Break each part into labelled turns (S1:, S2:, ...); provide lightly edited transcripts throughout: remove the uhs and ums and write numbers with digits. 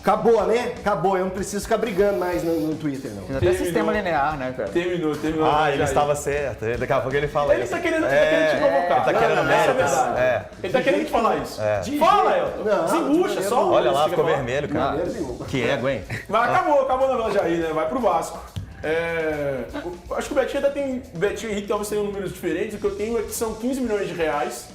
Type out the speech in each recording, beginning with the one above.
S1: Acabou, né? Acabou. Eu não preciso ficar brigando mais no Twitter, não.
S2: Tem até sistema linear, né, cara?
S3: Terminou.
S4: Ele estava certo. Daqui a pouco ele fala
S3: Ele
S4: isso.
S3: tá querendo te provocar.
S4: Ele tá querendo méritos.
S3: Ele tá querendo te falar isso. Fala, Elton. Desembucha só.
S4: Olha lá, ficou vermelho, cara. Que ego, hein?
S3: Mas acabou a novela Jair, né? Vai pro Vasco. Acho que o Betinho ainda tem. Betinho e Henrique talvez tenham números diferentes. O que eu tenho é que são 15 milhões de reais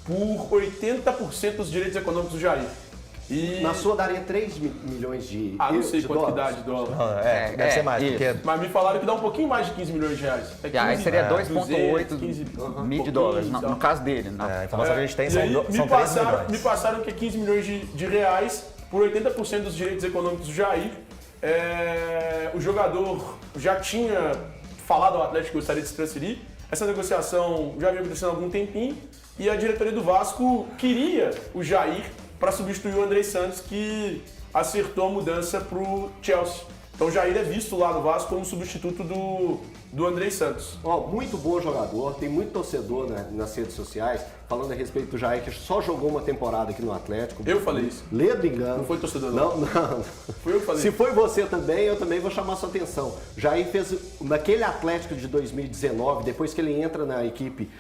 S3: por 80% dos direitos econômicos do Jair. E...
S1: Na sua daria 3 milhões de
S3: não sei
S1: de
S3: quanto que
S1: dólares?
S3: dá de dólar.
S4: Deve ser mais, porque...
S3: Mas me falaram que dá um pouquinho mais de 15 milhões de reais.
S2: Aí seria 2,8 mil de dólares, no caso dele.
S4: A informação que a gente tem são 3
S3: Me
S4: milhões.
S3: passaram que é 15 milhões de reais por 80% dos direitos econômicos do Jair. O jogador já tinha falado ao Atlético que gostaria de se transferir. Essa negociação já vinha acontecendo há algum tempinho. E a diretoria do Vasco queria o Jair para substituir o Andrei Santos, que acertou a mudança para o Chelsea. Então o Jair é visto lá no Vasco como substituto do Andrei Santos.
S1: Muito bom jogador, tem muito torcedor nas redes sociais falando a respeito do Jair, que só jogou uma temporada aqui no Atlético.
S3: Eu falei isso.
S1: Ledo engano.
S3: Não foi torcedor, não.
S1: Não.
S3: Foi eu que falei.
S1: Se foi você também, eu também vou chamar sua atenção. Jair fez naquele Atlético de 2019, depois que ele entra na equipe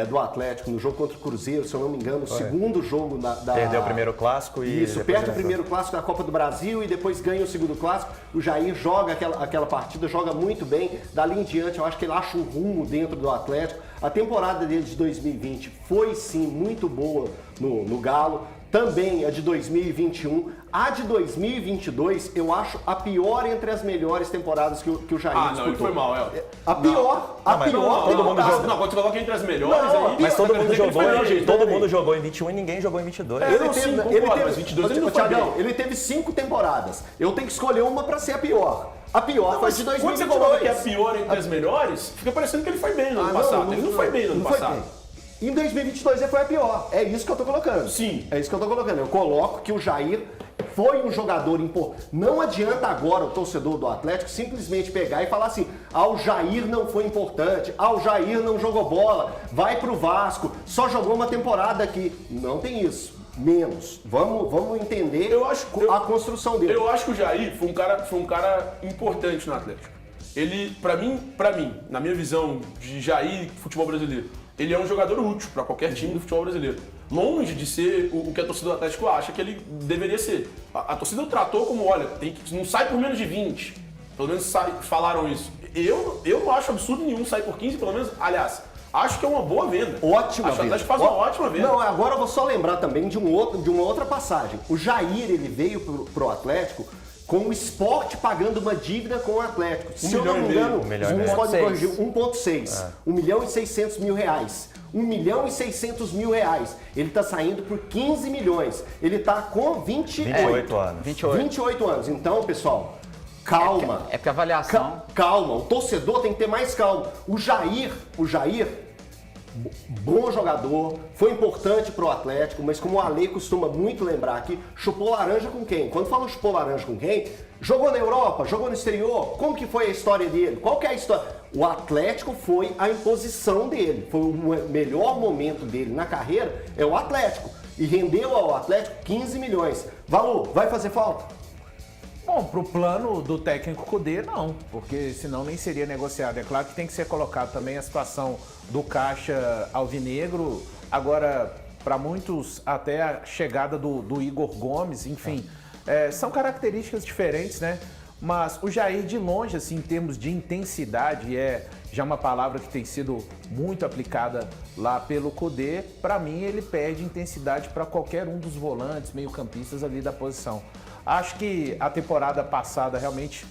S1: do Atlético, no jogo contra o Cruzeiro, se eu não me engano, o segundo jogo da...
S4: Perdeu o primeiro clássico e...
S1: Isso, perde o primeiro clássico da Copa do Brasil e depois ganha o segundo clássico. O Jair joga aquela partida, joga muito bem. Dali em diante, eu acho que ele acha um rumo dentro do Atlético. A temporada dele de 2020 foi, sim, muito boa no Galo. Também a de 2021. A de 2022, eu acho a pior entre as melhores temporadas que o Jair disputou.
S3: Não, ele foi mal,
S1: A pior,
S4: todo mundo jogou.
S3: Não, quando você falou que entre as melhores, aí...
S4: Mas todo mundo jogou,
S3: todo
S4: mundo jogou em 21 e ninguém jogou em 22.
S3: Mas 22 ele não foi bem.
S1: Ele teve 5 temporadas. Eu tenho que escolher uma pra ser a pior. A pior foi de
S3: Quando
S1: 2022.
S3: você falou que é a pior entre as melhores, fica parecendo que ele foi bem no ano passado. Ele não foi bem no ano passado.
S1: Em 2022 ele foi a pior. É isso que eu tô colocando.
S3: Sim.
S1: É isso que eu tô colocando. Eu coloco que o Jair foi um jogador importante. Não adianta agora o torcedor do Atlético simplesmente pegar e falar assim: o Jair não foi importante, o Jair não jogou bola, vai pro Vasco, só jogou uma temporada aqui. Não tem isso. Menos. Vamos entender a construção dele.
S3: Eu acho que o Jair foi um cara importante no Atlético. Ele, pra mim, na minha visão de Jair e futebol brasileiro, ele é um jogador útil para qualquer time do futebol brasileiro. Longe de ser o que a torcida do Atlético acha que ele deveria ser. A torcida o tratou como, olha, não sai por menos de 20. Pelo menos falaram isso. Eu não acho absurdo nenhum sair por 15, pelo menos. Aliás, acho que é uma boa venda.
S1: Ótima
S3: venda. O Atlético faz uma ótima venda.
S1: Não, agora eu vou só lembrar também de uma outra passagem. O Jair, ele veio pro Atlético com o Sport pagando uma dívida com o Atlético. Se eu não me engano, vocês podem corrigir, 1,6. 1 milhão e 600 mil reais. 1 milhão e 600 mil reais. Ele está saindo por 15 milhões. Ele está com 28 anos. 28 anos. Então, pessoal, calma.
S2: É porque a avaliação...
S1: Calma. O torcedor tem que ter mais calma. O Jair, bom jogador, foi importante pro Atlético, mas como o Ale costuma muito lembrar aqui, chupou laranja com quem? Quando fala chupou laranja com quem? Jogou na Europa, jogou no exterior, como que foi a história dele? Qual que é a história? O Atlético foi a imposição dele, foi o melhor momento dele na carreira, é o Atlético. E rendeu ao Atlético 15 milhões. Valu, vai fazer falta?
S5: Bom, pro plano do técnico Cudê, não, porque senão nem seria negociado. É claro que tem que ser colocado também a situação do caixa alvinegro. Agora, para muitos, até a chegada do Igor Gomes, enfim, são características diferentes, né? Mas o Jair, de longe, assim, em termos de intensidade, é já uma palavra que tem sido muito aplicada lá pelo Cudê. Para mim, ele perde intensidade para qualquer um dos volantes, meio-campistas ali da posição. Acho que a temporada passada realmente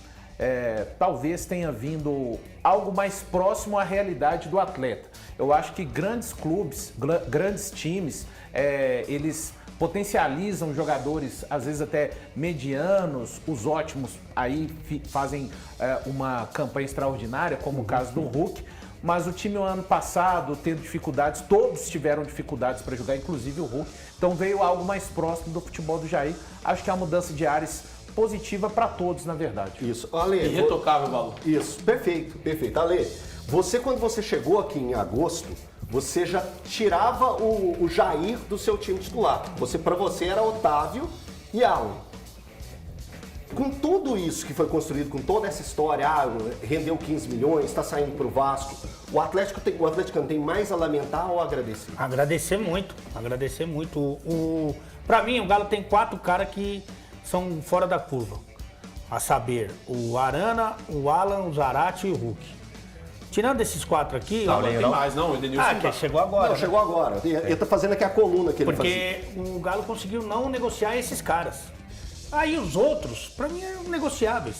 S5: talvez tenha vindo algo mais próximo à realidade do atleta. Eu acho que grandes clubes, grandes times, eles potencializam jogadores, às vezes até medianos, os ótimos aí fazem uma campanha extraordinária, como o caso do Hulk. Mas o time no ano passado teve dificuldades, todos tiveram dificuldades para jogar, inclusive o Hulk. Então veio algo mais próximo do futebol do Jair. Acho que é uma mudança de ares positiva para todos, na verdade.
S1: Isso. Ale,
S3: irretocável, Valor.
S1: Isso, perfeito. Ale, quando você chegou aqui em agosto, você já tirava o Jair do seu time titular. Para você era Otávio e Alan. Com tudo isso que foi construído, com toda essa história, rendeu 15 milhões, está saindo para o Vasco, o atleticano tem mais a lamentar ou a agradecer?
S6: Agradecer muito. Pra mim, o Galo tem 4 caras que são fora da curva. A saber, o Arana, o Alan, o Zarate e o Hulk. Tirando esses 4 aqui...
S3: Não tem mais, não. O Edenilson
S6: que chegou agora.
S1: Não, chegou agora. Ele tá fazendo aqui a coluna que ele
S6: Porque o Galo conseguiu não negociar esses caras. Aí os outros, pra mim, eram negociáveis.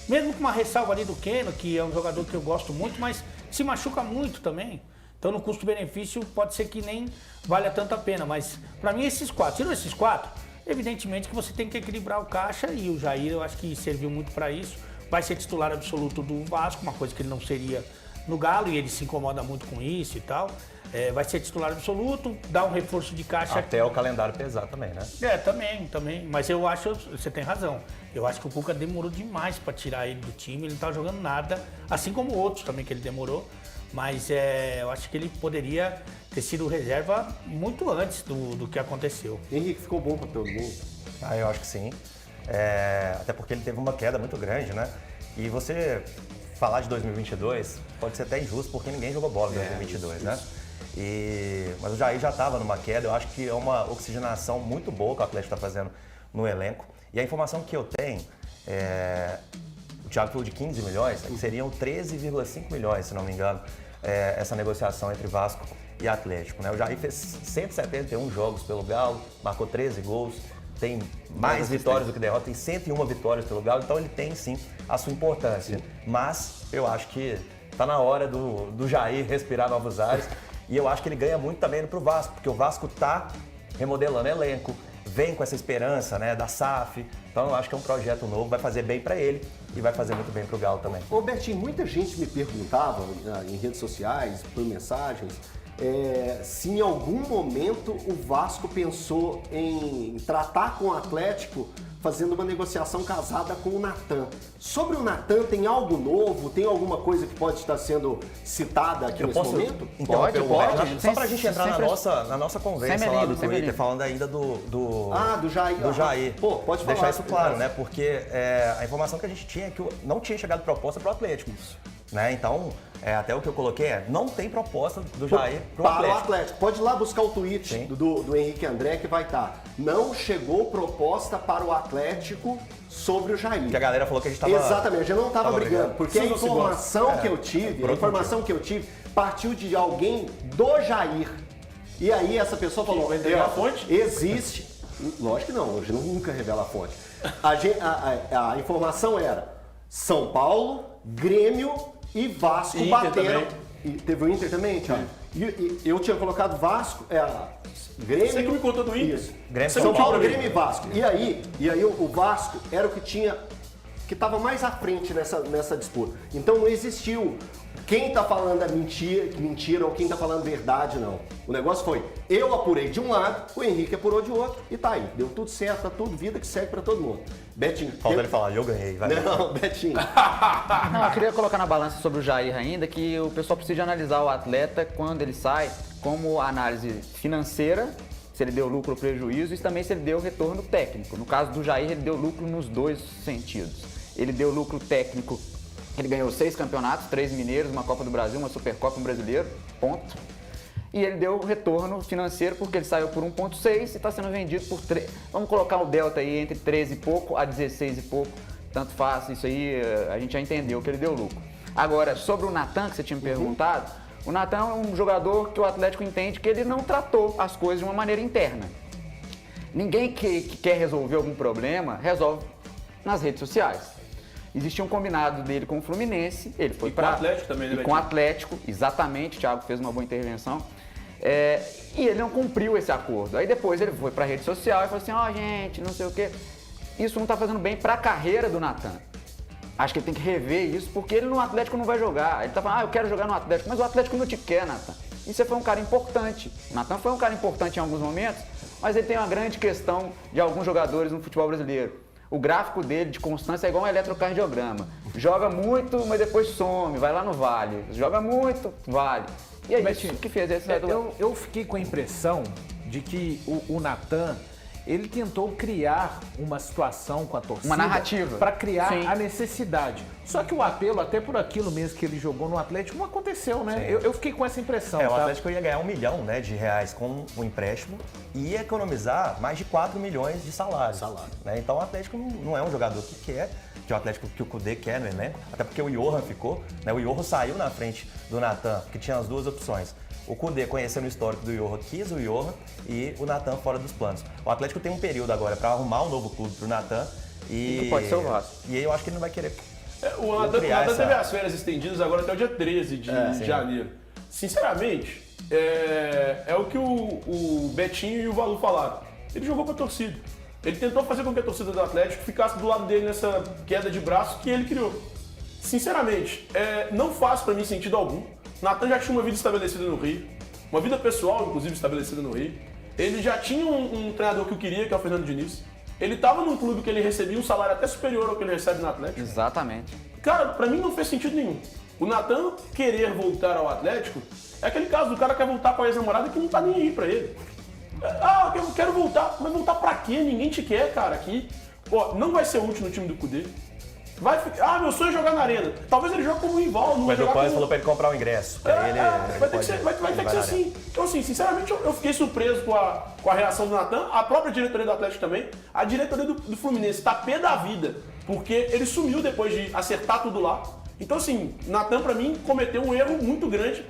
S6: Mesmo com uma ressalva ali do Keno, que é um jogador que eu gosto muito, mas se machuca muito também. Então no custo-benefício pode ser que nem valha tanto a pena. Mas pra mim esses 4, tirando esses 4, evidentemente que você tem que equilibrar o caixa e o Jair eu acho que serviu muito pra isso. Vai ser titular absoluto do Vasco, uma coisa que ele não seria no Galo e ele se incomoda muito com isso e tal. Vai ser titular absoluto, dá um reforço de caixa.
S4: Até o calendário pesar também, né?
S6: Também. Mas eu acho, você tem razão. Eu acho que o Cuca demorou demais para tirar ele do time, ele não tá jogando nada, assim como outros também que ele demorou. Mas eu acho que ele poderia ter sido reserva muito antes do que aconteceu.
S1: Henrique, ficou bom para todo mundo?
S4: Eu acho que sim. Até porque ele teve uma queda muito grande, né? E você falar de 2022 pode ser até injusto, porque ninguém jogou bola em 2022, né? Mas o Jair já estava numa queda, eu acho que é uma oxigenação muito boa que o Atlético está fazendo no elenco. E a informação que eu tenho, o Thiago falou de 15 milhões, que seriam 13,5 milhões, se não me engano, essa negociação entre Vasco e Atlético, né? O Jair fez 171 jogos pelo Galo, marcou 13 gols, tem mais vitórias do que derrotas, tem 101 vitórias pelo Galo, então ele tem sim a sua importância. Mas eu acho que está na hora do Jair respirar novos ares. E eu acho que ele ganha muito também indo pro Vasco, porque o Vasco tá remodelando elenco, vem com essa esperança, né, da SAF. Então eu acho que é um projeto novo, vai fazer bem para ele e vai fazer muito bem pro Galo também.
S1: Ô Bertinho, muita gente me perguntava em redes sociais, por mensagens, se em algum momento o Vasco pensou em tratar com o Atlético fazendo uma negociação casada com o Natan. Sobre o Natan, tem algo novo? Tem alguma coisa que pode estar sendo citada aqui nesse momento?
S4: Pode. Só pra gente entrar na nossa conversa lá do Twitter, falando ainda do
S1: Jair.
S4: Do Jair.
S1: Pô, pode falar.
S4: Deixar isso claro, né? Porque a informação que a gente tinha é que não tinha chegado proposta pro Atlético. Né? Então, até o que eu coloquei não tem proposta do Jair pro Atlético.
S1: Para o Atlético. Pode ir lá buscar o tweet do Henrique André que vai estar. Não chegou proposta para o Atlético sobre o Jair.
S4: Que a galera falou que a gente estava...
S1: Exatamente, a gente não estava brigando. Porque a informação que eu tive partiu de alguém do Jair. E aí essa pessoa falou...
S3: A fonte?
S1: Existe... Lógico que não, hoje nunca revela a fonte. A informação era São Paulo, Grêmio e Vasco
S3: Inter
S1: bateram.
S3: Também.
S1: E teve o Inter também, Thiago? E eu tinha colocado Vasco, Grêmio.
S3: Você que me contou do Inter.
S1: Isso.
S4: Grêmio,
S1: São Paulo, Grêmio e Vasco. E aí o Vasco era o que estava mais à frente nessa disputa. Então não existiu quem tá falando a mentira ou quem tá falando verdade, não. O negócio foi, eu apurei de um lado, o Henrique apurou de outro e tá aí. Deu tudo certo, tá tudo vida que segue pra todo mundo. Betinho.
S4: Falta ele falar, eu ganhei. Vai.
S1: Não, Betinho.
S2: Não, eu queria colocar na balança sobre o Jair ainda, que o pessoal precisa analisar o atleta quando ele sai, como análise financeira, se ele deu lucro ou prejuízo, e também se ele deu retorno técnico. No caso do Jair, ele deu lucro nos dois sentidos. Ele deu lucro técnico, ele ganhou 6 campeonatos, 3 mineiros, uma Copa do Brasil, uma Supercopa, um brasileiro, ponto. E ele deu retorno financeiro porque ele saiu por 1,6 e está sendo vendido por 3. Vamos colocar o delta aí entre 13 e pouco a 16 e pouco, tanto faz, isso aí a gente já entendeu que ele deu lucro. Agora, sobre o Natan, que você tinha me perguntado, o Natan é um jogador que o Atlético entende que ele não tratou as coisas de uma maneira interna. Ninguém que quer resolver algum problema, resolve nas redes sociais. Existia um combinado dele com o Fluminense, ele foi para...
S3: com o Atlético também, né?
S2: Com o Atlético, exatamente, o Thiago fez uma boa intervenção. E ele não cumpriu esse acordo. Aí depois ele foi para a rede social e falou assim, gente, não sei o quê. Isso não está fazendo bem para a carreira do Natan. Acho que ele tem que rever isso, porque ele no Atlético não vai jogar. Ele tá falando, eu quero jogar no Atlético, mas o Atlético não te quer, Natan. E você foi um cara importante. O Natan foi um cara importante em alguns momentos, mas ele tem uma grande questão de alguns jogadores no futebol brasileiro. O gráfico dele de constância é igual um eletrocardiograma. Joga muito, mas depois some, vai lá no vale. Joga muito, vale. E é isso que fez esse
S5: eu fiquei com a impressão de que o Natan, ele tentou criar uma situação com a torcida.
S2: Uma narrativa.
S5: Para criar
S2: Sim.
S5: a necessidade. Só que o apelo, até por aquilo mesmo que ele jogou no Atlético, não aconteceu, né? Eu fiquei com essa impressão.
S4: O
S5: tá?
S4: Atlético ia ganhar R$1 milhão, né, de reais com o empréstimo e ia economizar mais de 4 milhões de salário. Né? Então o Atlético não é um jogador que quer, que o Atlético que o Kudê quer no elenco, até porque o Johan ficou, né? O Johan saiu na frente do Natan, que tinha as duas opções. O Kudê, conhecendo o histórico do Johan, quis o Johan e o Natan fora dos planos. O Atlético tem um período agora para arrumar um novo clube pro Natan e
S2: que pode ser o Vasco.
S4: E aí eu acho que ele não vai querer.
S3: O Natan teve as férias estendidas agora até o dia 13 de janeiro. Sinceramente, é o que o Betinho e o Valu falaram. Ele jogou pra torcida. Ele tentou fazer com que a torcida do Atlético ficasse do lado dele nessa queda de braço que ele criou. Sinceramente, não faz pra mim sentido algum. Natan já tinha uma vida estabelecida no Rio, uma vida pessoal, inclusive, estabelecida no Rio. Ele já tinha um treinador que eu queria, que é o Fernando Diniz. Ele estava num clube que ele recebia um salário até superior ao que ele recebe no Atlético.
S2: Exatamente.
S3: Cara, pra mim não fez sentido nenhum. O Natan querer voltar ao Atlético é aquele caso do cara que quer voltar com a ex-namorada que não tá nem aí pra ele. Eu quero voltar, mas voltar pra quê? Ninguém te quer, cara, aqui. Pô, não vai ser útil no time do Kudê. Meu sonho é jogar na arena. Talvez ele jogue como rival, não
S4: Mas
S3: vai
S4: o Paz falou pra ele comprar o ingresso.
S3: Vai ter que ser assim. Então, assim, sinceramente, eu fiquei surpreso com a reação do Natan. A própria diretoria do Atlético também. A diretoria do Fluminense tá pé da vida, porque ele sumiu depois de acertar tudo lá. Então, assim, Natan, pra mim, cometeu um erro muito grande.